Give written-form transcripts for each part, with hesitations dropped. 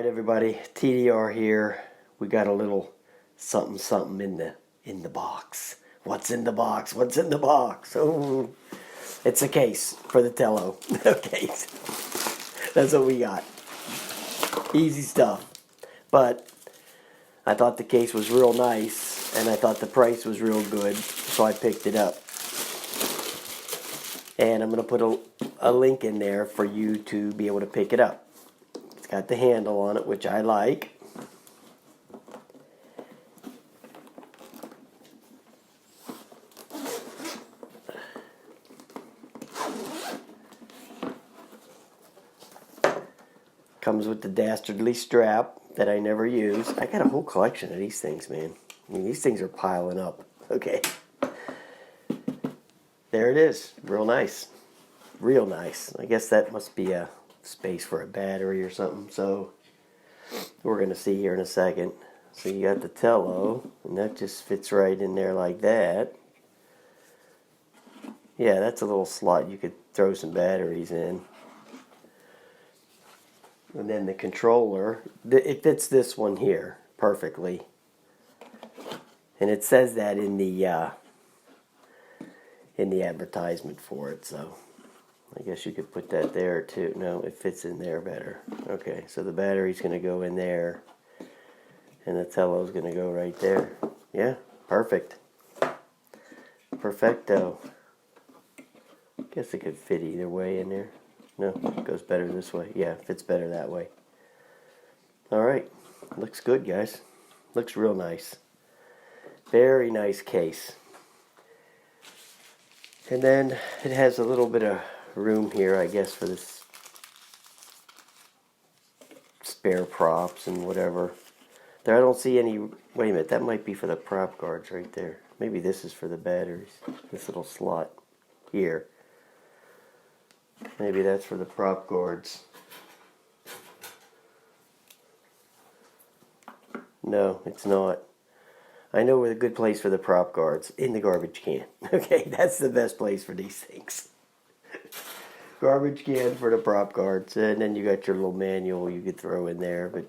Alright everybody, TDR here. We got a little something in the box. What's in the box? What's in the box? Oh, it's a case for the Tello. Okay, that's what we got. Easy stuff. But I thought the case was real nice, and I thought the price was real good, so I picked it up. And I'm going to put a link in there for you to be able to pick it up. It's got the handle on it, which I like. Comes with the dastardly strap that I never use. I got a whole collection of these things, man. I mean, these things are piling up. Okay. There it is. Real nice. Real nice. I guess that must be a space for a battery or something. So we're going to see here in a second. So you got the Tello, and that just fits right in there like that. Yeah, that's a little slot you could throw some batteries in. And then the controller, it fits this one here perfectly. And it says that in the advertisement for it, so I guess you could put that there too. No, it fits in there better. Okay, so the battery's going to go in there, and the Tello's going to go right there. Yeah, perfect. Perfecto. Guess it could fit either way in there. No, it goes better this way. Yeah, it fits better that way. Alright, looks good, guys. Looks real nice. Very nice case. And then it has a little bit of room here, I guess, for this spare props and whatever. There, I don't see any. Wait a minute, that might be for the prop guards right there. Maybe this is for the batteries. This little slot here. Maybe that's for the prop guards. No, it's not. I know where a good place for the prop guards. In the garbage can. Okay, that's the best place for these things. Garbage can for the prop guards. And then you got your little manual you could throw in there. But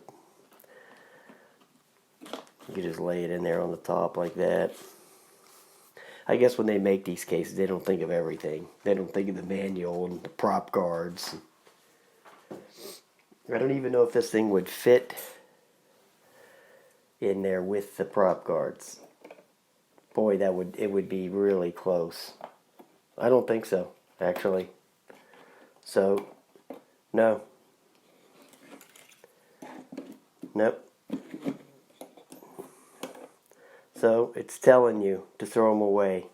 you could just lay it in there on the top like that. I guess when they make these cases, they don't think of everything. They don't think of the manual and the prop guards. I don't even know if this thing would fit in there with the prop guards. Boy, it would be really close. I don't think so, actually. So, no. Nope. So, it's telling you to throw them away.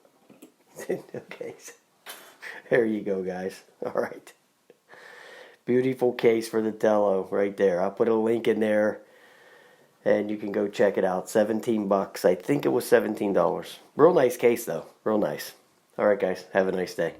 Okay, so there you go, guys. Alright. Beautiful case for the Tello right there. I'll put a link in there, and you can go check it out. $17. I think it was $17. Real nice case, though. Real nice. Alright, guys. Have a nice day.